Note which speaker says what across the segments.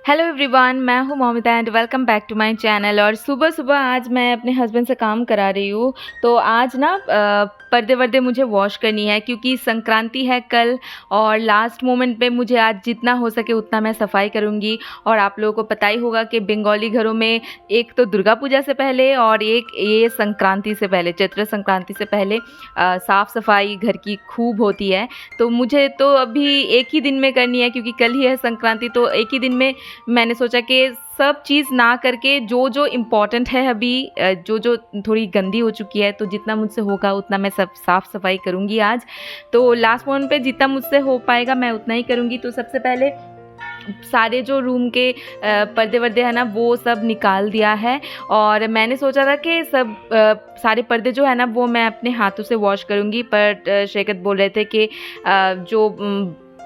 Speaker 1: Hello everyone, मैं हूँ Moumita and welcome back to my channel. और सुबह सुबह आज मैं अपने हस्बैंड से काम करा रही हूँ। तो आज ना पर्दे वर्दे मुझे वॉश करनी है क्योंकि संक्रांति है कल। और लास्ट मोमेंट पे मुझे आज जितना हो सके उतना मैं सफाई करूँगी। और आप लोगों को पता ही होगा कि बंगाली घरों में एक तो दुर्गा पूजा से पहले और एक ये संक्रांति से पहले, चैत्र संक्रांति से पहले साफ़ सफाई घर की खूब होती है। तो मुझे तो अभी एक ही दिन में करनी है क्योंकि कल ही है संक्रांति। तो एक ही दिन में मैंने सोचा कि सब चीज़ ना करके जो जो इम्पोर्टेंट है अभी, जो जो थोड़ी गंदी हो चुकी है, तो जितना मुझसे होगा उतना मैं सब साफ़ सफाई करूँगी आज। तो लास्ट मोमेंट पे जितना मुझसे हो पाएगा मैं उतना ही करूँगी। तो सबसे पहले सारे जो रूम के पर्दे वर्दे हैं ना वो सब निकाल दिया है। और मैंने सोचा था कि सब सारे पर्दे जो है ना वो मैं अपने हाथों से वॉश करूँगी, पर शैकत बोल रहे थे कि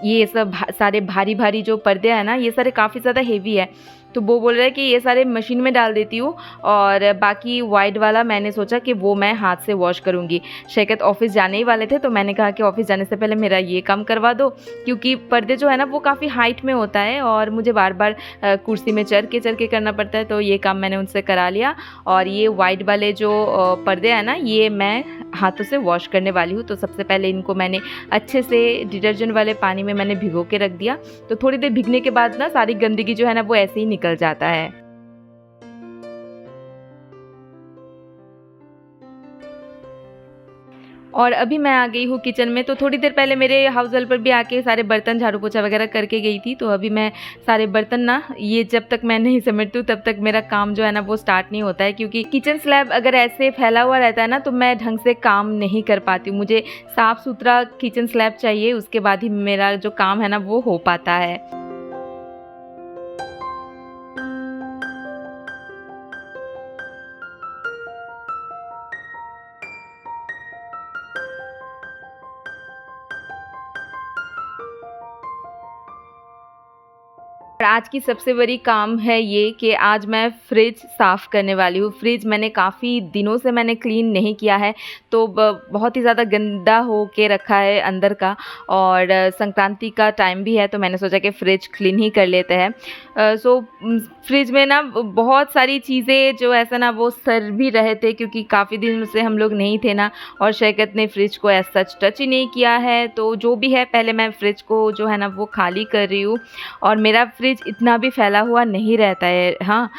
Speaker 1: ये सब सारे भारी भारी जो पर्दे हैं ना ये सारे काफ़ी ज़्यादा हेवी है। तो वो बोल रहे हैं कि ये सारे मशीन में डाल देती हूँ और बाकी वाइट वाला मैंने सोचा कि वो मैं हाथ से वॉश करूँगी। शैकत ऑफ़िस जाने ही वाले थे तो मैंने कहा कि ऑफ़िस जाने से पहले मेरा ये काम करवा दो, क्योंकि पर्दे जो है ना वो काफ़ी हाइट में होता है और मुझे बार बार कुर्सी में चढ़ के करना पड़ता है। तो ये काम मैंने उनसे करा लिया। और ये वाइट वाले जो पर्दे हैं ना ये मैं हाथों से वॉश करने वाली हूँ। तो सबसे पहले इनको मैंने अच्छे से डिटर्जेंट वाले पानी में मैंने भिगो के रख दिया। तो थोड़ी देर भिगने के बाद ना सारी गंदगी जो है ना वो ऐसे ही निकल जाता है। और अभी मैं आ गई हूँ किचन में। तो थोड़ी देर पहले मेरे हाउस हेल्पर भी आके सारे बर्तन झाड़ू पोछा वगैरह करके गई थी। तो अभी मैं सारे बर्तन ना ये जब तक मैं नहीं समेटती हूँ तब तक मेरा काम जो है ना वो स्टार्ट नहीं होता है, क्योंकि किचन स्लैब अगर ऐसे फैला हुआ रहता है ना तो मैं ढंग से काम नहीं कर पाती हूँ। मुझे साफ़ सुथरा किचन स्लैब चाहिए, उसके बाद ही मेरा जो काम है ना वो हो पाता है। और आज की सबसे बड़ी काम है ये कि आज मैं फ्रिज साफ़ करने वाली हूँ। फ्रिज मैंने काफ़ी दिनों से मैंने क्लीन नहीं किया है, तो बहुत ही ज़्यादा गंदा हो के रखा है अंदर का। और संक्रांति का टाइम भी है तो मैंने सोचा कि फ्रिज क्लीन ही कर लेते हैं। फ्रिज में ना बहुत सारी चीज़ें जो ऐसा ना वो सड़ भी रहे थे, क्योंकि काफ़ी दिन से हम लोग नहीं थे ना। और शैकत ने फ्रिज को एज सच टच ही नहीं किया है। तो जो भी है पहले मैं फ्रिज को जो है ना वो खाली कर रही हूँ। और मेरा फ्रिज इतना भी फैला हुआ नहीं रहता है। हाँ,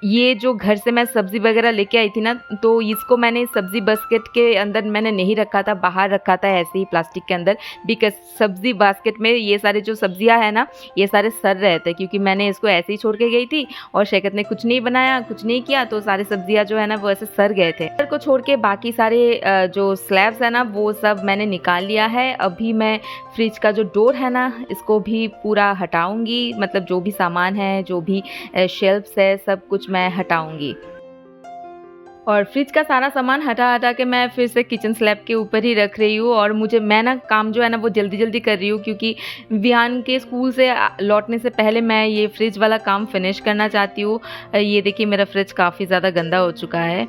Speaker 1: ये जो घर से मैं सब्ज़ी वगैरह लेके आई थी ना, तो इसको मैंने सब्ज़ी बास्केट के अंदर मैंने नहीं रखा था, बाहर रखा था ऐसे ही प्लास्टिक के अंदर। बिकॉज़ सब्ज़ी बास्केट में ये सारे जो सब्ज़ियाँ हैं ना ये सारे सड़ रहे थे, क्योंकि मैंने इसको ऐसे ही छोड़ के गई थी और शैकत ने कुछ नहीं बनाया, कुछ नहीं किया, तो सारी सब्ज़ियाँ जो है ना वो ऐसे सड़ गए थे। घर को छोड़ के बाकी सारे जो स्लैब्स है ना वो सब मैंने निकाल लिया है। अभी मैं फ्रिज का जो डोर है ना इसको भी पूरा हटाऊँगी, मतलब जो भी सामान है, जो भी शेल्फ्स है, सब कुछ मैं हटाऊँगी। और फ्रिज का सारा सामान हटा-हटा के मैं फिर से किचन स्लैब के ऊपर ही रख रही हूँ। और मैं ना काम जो है ना वो जल्दी-जल्दी कर रही हूँ, क्योंकि विहान के स्कूल से लौटने से पहले मैं ये फ्रिज वाला काम फिनिश करना चाहती हूँ। ये देखिए मेरा फ्रिज काफ़ी ज़्यादा गंदा हो चुका है।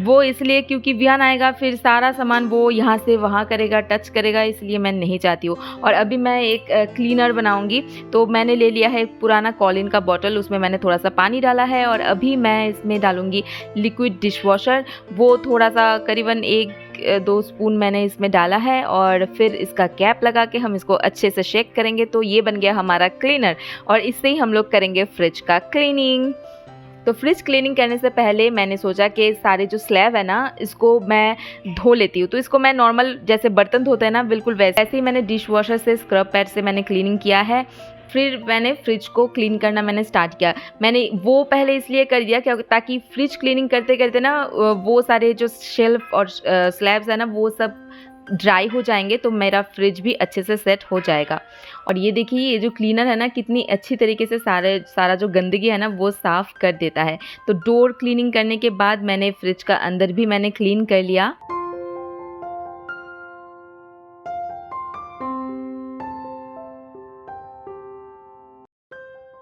Speaker 1: वो इसलिए क्योंकि विहान आएगा फिर सारा सामान वो यहाँ से वहाँ करेगा, टच करेगा, इसलिए मैं नहीं चाहती हूँ। और अभी मैं एक क्लीनर बनाऊँगी। तो मैंने ले लिया है एक पुराना कॉलिन का बॉटल, उसमें मैंने थोड़ा-सा पानी डाला है और अभी मैं इसमें डालूँगी लिक्विड डिशवॉशर। वो थोड़ा-सा करीबन 1-2 स्पून मैंने इसमें डाला है और फिर इसका कैप लगा के हम इसको अच्छे से शेक करेंगे। तो ये बन गया हमारा क्लीनर और इससे ही हम लोग करेंगे फ्रिज का क्लीनिंग। तो फ्रिज क्लीनिंग करने से पहले मैंने सोचा कि सारे जो स्लैब है ना इसको मैं धो लेती हूँ। तो इसको मैं नॉर्मल जैसे बर्तन धोते हैं ना बिल्कुल वैसे ही मैंने डिश वॉशर से स्क्रब पैड से मैंने क्लीनिंग किया है। फिर मैंने फ्रिज को क्लीन करना मैंने स्टार्ट किया। मैंने वो पहले इसलिए कर दिया क्या ताकि फ्रिज क्लीनिंग करते-करते ना वो सारे जो शेल्फ और स्लैब्स है ना वो सब ड्राई हो जाएँगे, तो मेरा फ्रिज भी अच्छे से सेट हो जाएगा। और ये देखिए ये जो क्लीनर है ना कितनी अच्छी तरीके से सारा जो गंदगी है ना वो साफ़ कर देता है। तो डोर क्लीनिंग करने के बाद मैंने फ्रिज का अंदर भी मैंने क्लीन कर लिया।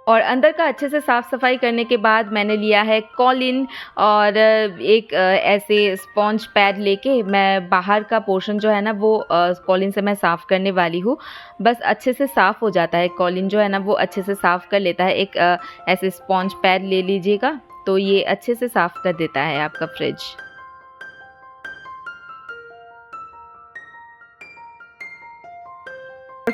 Speaker 1: और अंदर का अच्छे से साफ़-सफ़ाई करने के बाद मैंने लिया है कॉलिन और एक ऐसे स्पॉन्ज पैड लेके मैं बाहर का पोर्शन जो है ना वो कॉलिन से मैं साफ़ करने वाली हूँ। बस अच्छे से साफ़ हो जाता है, कॉलिन जो है ना वो अच्छे से साफ़ कर लेता है। एक ऐसे स्पॉन्ज पैड ले लीजिएगा, तो ये अच्छे से साफ़ कर देता है आपका फ्रिज।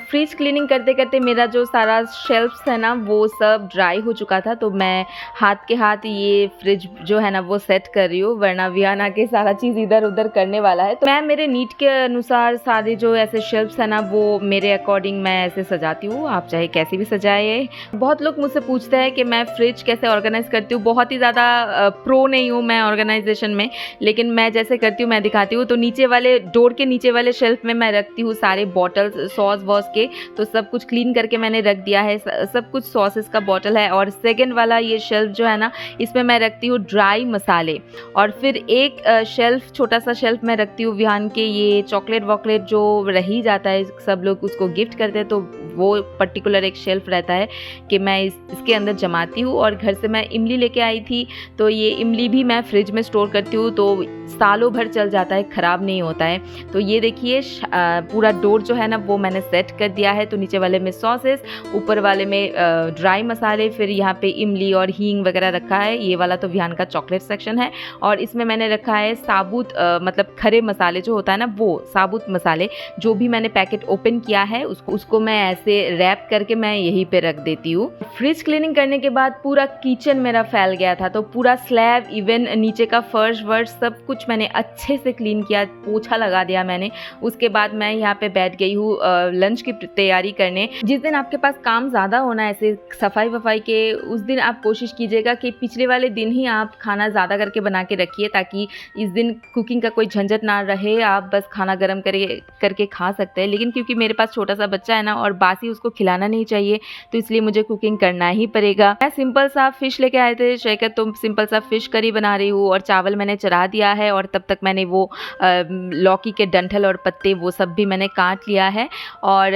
Speaker 1: फ्रिज क्लीनिंग करते-करते मेरा जो सारा शेल्फ्स है ना वो सब ड्राई हो चुका था, तो मैं हाथ के हाथ ये फ्रिज जो है ना वो सेट कर रही हूँ, वरना विहान आके सारा चीज़ इधर-उधर करने वाला है। तो मैं मेरे नीड के अनुसार सारे जो ऐसे शेल्फ्स है ना वो मेरे अकॉर्डिंग मैं ऐसे सजाती हूँ, आप चाहे कैसे भी सजाइए। बहुत लोग मुझसे पूछते हैं कि मैं फ्रिज कैसे ऑर्गेनाइज़ करती हूँ, बहुत ही ज़्यादा प्रो नहीं हूँ मैं ऑर्गेनाइज़ेशन में, लेकिन मैं जैसे करती हूँ मैं दिखाती हूँ। तो नीचे वाले डोर के नीचे वाले शेल्फ में मैं रखती हूँ सारे बॉटल्स सॉस-वॉस के, तो सब कुछ क्लीन करके मैंने रख दिया है। सब कुछ सॉसेस का बॉटल है। और सेकंड वाला ये शेल्फ जो है ना इसमें मैं रखती हूँ ड्राई मसाले। और फिर एक शेल्फ, छोटा सा शेल्फ मैं रखती हूँ विहान के ये चॉकलेट वॉकलेट जो रह ही जाता है, सब लोग उसको गिफ्ट करते हैं, तो वो पर्टिकुलर एक शेल्फ रहता है कि मैं इसके अंदर जमाती हूँ। और घर से मैं इमली लेके आई थी, तो ये इमली भी मैं फ्रिज में स्टोर करती हूँ, तो सालों भर चल जाता है, ख़राब नहीं होता है। तो ये देखिए पूरा डोर जो है ना वो मैंने सेट कर दिया है। तो नीचे वाले में सॉसेस, ऊपर वाले में ड्राई मसाले, फिर यहाँ पे इमली और हींग वगैरह रखा है। ये वाला तो विहान का चॉकलेट सेक्शन है। और इसमें मैंने रखा है साबुत मतलब खरे मसाले जो होता है ना वो साबुत मसाले, जो भी मैंने पैकेट ओपन किया है उसको मैं ऐसे रैप करके मैं यहीं पे रख देती हूँ। फ्रिज क्लीनिंग करने के बाद पूरा किचन मेरा फैल गया था, तो पूरा स्लैब इवन नीचे का फर्श वर्श सब कुछ मैंने अच्छे से क्लीन किया, पोछा लगा दिया मैंने। उसके बाद मैं यहाँ पे बैठ गई हूँ लंच की तैयारी करने। जिस दिन आपके पास काम ज़्यादा होना है ऐसे सफाई वफाई के, उस दिन आप कोशिश कीजिएगा कि पिछले वाले दिन ही आप खाना ज़्यादा करके बना के रखिए, ताकि इस दिन कुकिंग का कोई झंझट ना रहे, आप बस खाना गर्म करके खा सकते हैं। लेकिन क्योंकि मेरे पास छोटा सा बच्चा है ना और बासी उसको खिलाना नहीं चाहिए, तो इसलिए मुझे कुकिंग करना ही पड़ेगा। मैं सिंपल सा फिश लेके आए थे शेखर, तो सिंपल सा फिश करी बना रही हूँ और चावल मैंने चढ़ा दिया है। और तब तक मैंने वो लौकी के डंठल और पत्ते वो सब भी मैंने काट लिया है। और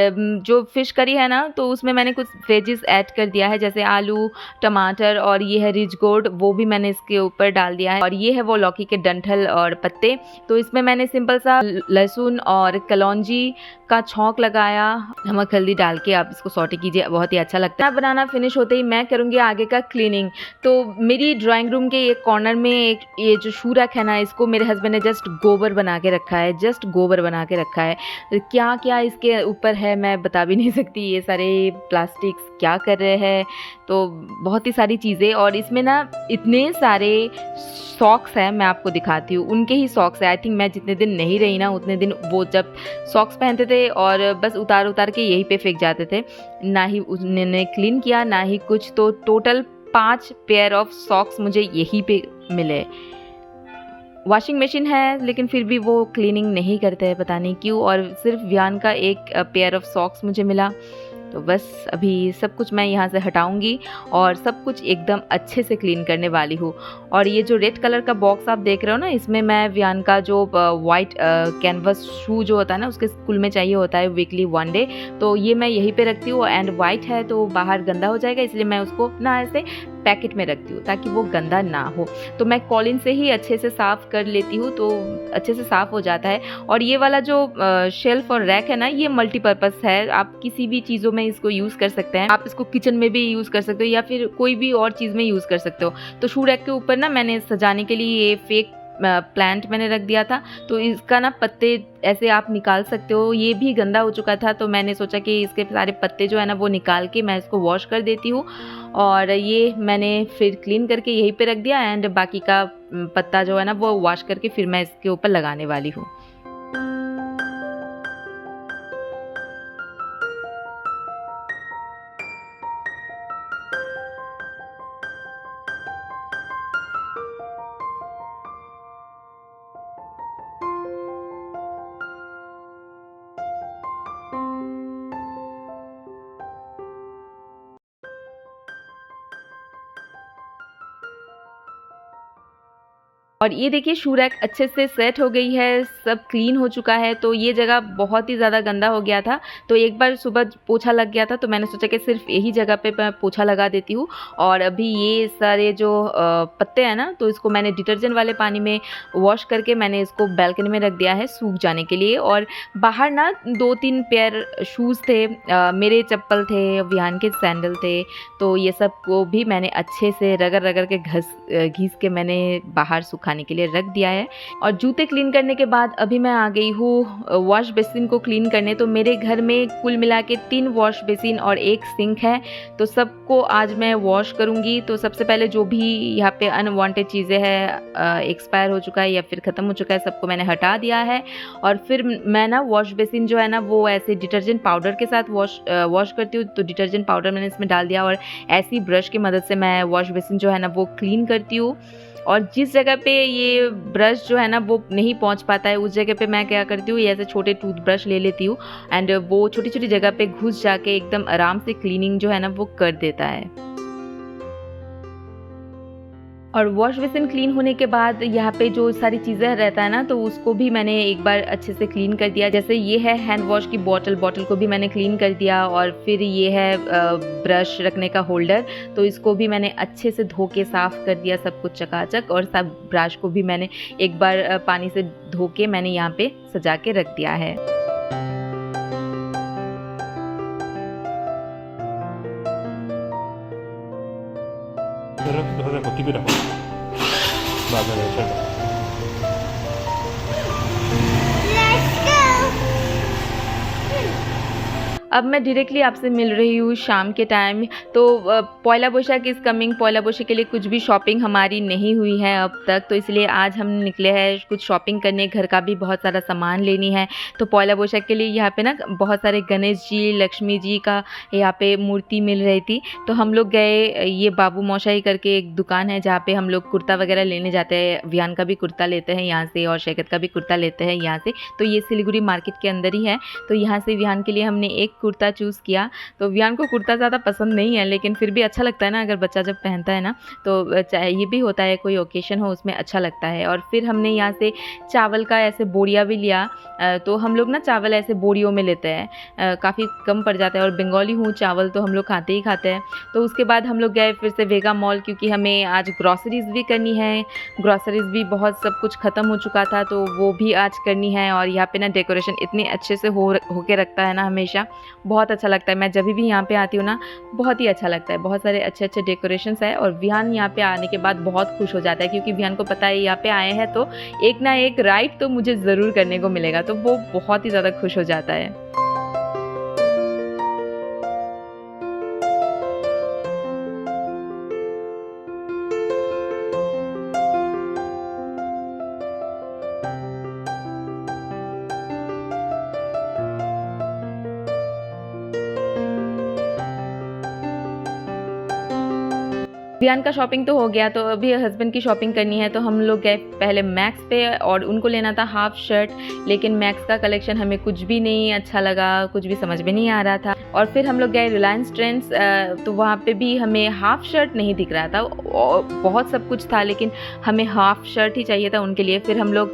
Speaker 1: जो फिश करी है ना तो उसमें मैंने कुछ वेजेस ऐड कर दिया है, जैसे आलू, टमाटर, और ये है रिच गोर्ड, वो भी मैंने इसके ऊपर डाल दिया है। और ये है वो लौकी के डंठल और पत्ते। तो इसमें मैंने सिंपल सा लहसुन और कलौंजी का छौंक लगाया, नमक हल्दी डाल के आप इसको सौटे कीजिए, बहुत ही अच्छा लगता है। बनाना फिनिश होते ही मैं करूँगी आगे का क्लीनिंग। तो मेरी ड्राइंग रूम के एक कॉर्नर में एक ये जो शू रैक है ना, इसको मेरे हस्बैंड ने जस्ट गोबर बना के रखा है, जस्ट गोबर बना के रखा है। क्या क्या इसके ऊपर है मैं बता भी नहीं सकती, ये सारे प्लास्टिक्स क्या कर रहे हैं, तो बहुत ही सारी चीज़ें। और इसमें ना इतने सारे सॉक्स हैं, मैं आपको दिखाती हूँ, उनके ही सॉक्स हैं। आई थिंक मैं जितने दिन नहीं रही ना उतने दिन वो जब सॉक्स पहनते थे और बस उतार उतार के यहीं पे फेंक जाते थे, ना ही उन्होंने क्लीन किया ना ही कुछ। तो टोटल 5 पेयर ऑफ सॉक्स मुझे यहीं पे मिले। वॉशिंग मशीन है लेकिन फिर भी वो क्लीनिंग नहीं करते हैं, पता नहीं क्यों। और सिर्फ विहान का एक पेयर ऑफ सॉक्स मुझे मिला। तो बस अभी सब कुछ मैं यहाँ से हटाऊंगी और सब कुछ एकदम अच्छे से क्लीन करने वाली हूँ। और ये जो रेड कलर का बॉक्स आप देख रहे हो ना, इसमें मैं विहान का जो वाइट कैनवस शू जो होता है ना उसके स्कूल में चाहिए होता है वीकली 1 डे, तो ये मैं यहीं पे रखती हूँ। एंड वाइट है तो बाहर गंदा हो जाएगा, इसलिए मैं उसको ना ऐसे पैकेट में रखती हूँ ताकि वो गंदा ना हो। तो मैं कॉलिन से ही अच्छे से साफ़ कर लेती हूँ, तो अच्छे से साफ़ हो जाता है। और ये वाला जो शेल्फ और रैक है ना, ये मल्टीपर्पज़ है, आप किसी भी चीज़ों में इसको यूज़ कर सकते हैं। आप इसको किचन में भी यूज़ कर सकते हो या फिर कोई भी और चीज़ में यूज़ कर सकते हो। तो शू रैक के ऊपर ना मैंने सजाने के लिए ये फेक प्लांट मैंने रख दिया था, तो इसका ना पत्ते ऐसे आप निकाल सकते हो। ये भी गंदा हो चुका था, तो मैंने सोचा कि इसके सारे पत्ते जो है ना वो निकाल के मैं इसको वॉश कर देती हूँ। और ये मैंने फिर क्लीन करके यहीं पे रख दिया। एंड बाकी का पत्ता जो है ना वो वॉश करके फिर मैं इसके ऊपर लगाने वाली हूँ। और ये देखिए शू रैक अच्छे से सेट हो गई है, सब क्लीन हो चुका है। तो ये जगह बहुत ही ज़्यादा गंदा हो गया था, तो एक बार सुबह पोछा लग गया था, तो मैंने सोचा कि सिर्फ यही जगह पे मैं पोछा लगा देती हूँ। और अभी ये सारे जो पत्ते हैं ना, तो इसको मैंने डिटर्जेंट वाले पानी में वॉश करके मैंने इसको बालकनी में रख दिया है सूख जाने के लिए। और बाहर ना 2-3 पेयर शूज़ थे, मेरे चप्पल थे, विहान के सैंडल थे, तो ये सब को भी मैंने अच्छे से रगड़ रगड़ के घिस के मैंने बाहर सुखाने के लिए रख दिया है। और जूते क्लीन करने के बाद अभी मैं आ गई हूँ वॉश बेसिन को क्लीन करने। तो मेरे घर में कुल मिला के 3 वॉश बेसिन और 1 सिंक है, तो सबको आज मैं वॉश करूँगी। तो सबसे पहले जो भी यहाँ पे अनवांटेड चीज़ें हैं, एक्सपायर हो चुका है या फिर ख़त्म हो चुका है, सबको मैंने हटा दिया है। और फिर मैं ना वॉश बेसिन जो है ना वो ऐसे डिटर्जेंट पाउडर के साथ वॉश करती हूँ। तो डिटर्जेंट पाउडर मैंने इसमें डाल दिया और ऐसी ब्रश की मदद से मैं वॉश बेसिन जो है ना वो क्लीन करती हूँ। और जिस जगह पे ये ब्रश जो है ना वो नहीं पहुंच पाता है, उस जगह पे मैं क्या करती हूँ, ये ऐसे छोटे टूथब्रश ले लेती हूँ एंड वो छोटी छोटी जगह पे घुस जाके एकदम आराम से क्लीनिंग जो है ना वो कर देता है। और वॉश बेसिन क्लीन होने के बाद यहाँ पे जो सारी चीज़ें रहता है ना, तो उसको भी मैंने एक बार अच्छे से क्लीन कर दिया। जैसे ये है हैंड वॉश की बॉटल को भी मैंने क्लीन कर दिया। और फिर ये है ब्रश रखने का होल्डर, तो इसको भी मैंने अच्छे से धो के साफ़ कर दिया, सब कुछ चकाचक। और सब ब्रश को भी मैंने एक बार पानी से धो के मैंने यहाँ पे सजा के रख दिया है।
Speaker 2: TV dah. Bagus, cakap.
Speaker 1: अब मैं डायरेक्टली आपसे मिल रही हूँ शाम के टाइम। तो पॉयला बोईशाख इज़ कमिंग। पॉयला बोईशाख के लिए कुछ भी शॉपिंग हमारी नहीं हुई है अब तक, तो इसलिए आज हम निकले हैं कुछ शॉपिंग करने। घर का भी बहुत सारा सामान लेनी है। तो पॉयला बोईशाख के लिए यहाँ पे ना बहुत सारे गणेश जी, लक्ष्मी जी का यहाँ पे मूर्ति मिल रही थी। तो हम लोग गए, ये बाबू मौशाई करके एक दुकान है जहाँ पे हम लोग कुर्ता वगैरह लेने जाते हैं। विहान का भी कुर्ता लेते हैं यहाँ से और शैकत का भी कुर्ता लेते हैं यहाँ से। तो ये सिलीगुड़ी मार्केट के अंदर ही है। तो यहाँ से विहान के लिए हमने एक कुर्ता चूज़ किया। तो विहान को कुर्ता ज़्यादा पसंद नहीं है, लेकिन फिर भी अच्छा लगता है ना, अगर बच्चा जब पहनता है ना, तो चाहे ये भी होता है कोई ओकेशन हो उसमें अच्छा लगता है। और फिर हमने यहाँ से चावल का ऐसे बोरिया भी लिया। तो हम लोग ना चावल ऐसे बोरियों में लेते हैं, काफ़ी कम पड़ जाता है। और बंगाली हूँ, चावल तो हम लोग खाते ही खाते हैं। तो उसके बाद हम लोग गए फिर से वेगा मॉल, क्योंकि हमें आज ग्रॉसरीज़ भी करनी है। ग्रॉसरीज़ भी बहुत सब कुछ ख़त्म हो चुका था, तो वो भी आज करनी है। और यहाँ पे ना डेकोरेशन इतने अच्छे से होके रखता है ना, हमेशा बहुत अच्छा लगता है। मैं जब भी यहाँ पे आती हूँ ना, बहुत ही अच्छा लगता है। बहुत सारे अच्छे अच्छे डेकोरेशंस है। और विहान यहाँ पे आने के बाद बहुत खुश हो जाता है, क्योंकि विहान को पता है यहाँ पे आए हैं तो एक ना एक राइड तो मुझे ज़रूर करने को मिलेगा। तो वो बहुत ही ज़्यादा खुश हो जाता है। विहान का शॉपिंग तो हो गया, तो अभी हस्बैंड की शॉपिंग करनी है। तो हम लोग गए पहले मैक्स पे, और उनको लेना था हाफ शर्ट, लेकिन मैक्स का कलेक्शन हमें कुछ भी नहीं अच्छा लगा, कुछ भी समझ में नहीं आ रहा था। और फिर हम लोग गए रिलायंस ट्रेंड्स, तो वहाँ पे भी हमें हाफ शर्ट नहीं दिख रहा था। बहुत सब कुछ था, लेकिन हमें हाफ शर्ट ही चाहिए था उनके लिए। फिर हम लोग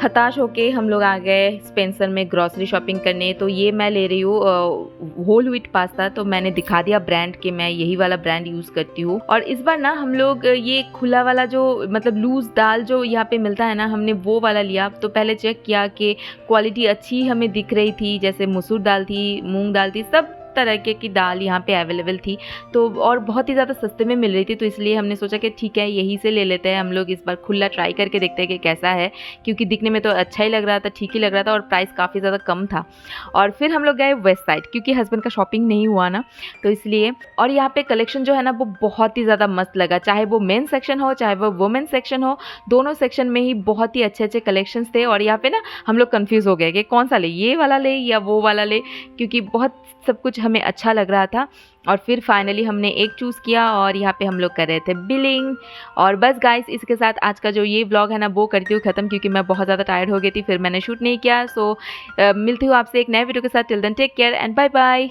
Speaker 1: हताश होके हम लोग आ गए स्पेंसर में ग्रॉसरी शॉपिंग करने। तो ये मैं ले रही हूँ होल व्हीट पास्ता। तो मैंने दिखा दिया ब्रांड कि मैं यही वाला ब्रांड यूज़ करती हूँ। और इस बार ना हम लोग ये खुला वाला जो मतलब लूज़ दाल जो यहाँ पे मिलता है ना, हमने वो वाला लिया। तो पहले चेक किया कि क्वालिटी अच्छी हमें दिख रही थी, जैसे मसूर दाल थी, मूंग दाल थी, सब तरह की दाल यहाँ पे अवेलेबल थी। तो और बहुत ही ज़्यादा सस्ते में मिल रही थी, तो इसलिए हमने सोचा कि ठीक है यहीं से ले लेते हैं हम लोग। इस बार खुला ट्राई करके देखते हैं कि कैसा है, क्योंकि दिखने में तो अच्छा ही लग रहा था, ठीक ही लग रहा था, और प्राइस काफ़ी ज़्यादा कम था। और फिर हम लोग गए वेस्ट साइड, क्योंकि हस्बैंड का शॉपिंग नहीं हुआ ना, तो इसलिए। और यहाँ पे कलेक्शन जो है ना वो बहुत ही ज़्यादा मस्त लगा, चाहे वो मेन सेक्शन हो चाहे वो वुमेन सेक्शन हो, दोनों सेक्शन में ही बहुत ही अच्छे अच्छे कलेक्शंस थे। और यहाँ पे ना हम लोग कंफ्यूज हो गए कि कौन सा ले, ये वाला ले या वो वाला ले, क्योंकि बहुत सब कुछ हमें अच्छा लग रहा था। और फिर फाइनली हमने एक चूज़ किया, और यहाँ पे हम लोग कर रहे थे बिलिंग। और बस गाइस, इसके साथ आज का जो ये व्लॉग है ना वो करती हूँ ख़त्म, क्योंकि मैं बहुत ज़्यादा टायर्ड हो गई थी, फिर मैंने शूट नहीं किया। सो मिलती हूँ आपसे एक नए वीडियो के साथ। Till then take care and bye bye.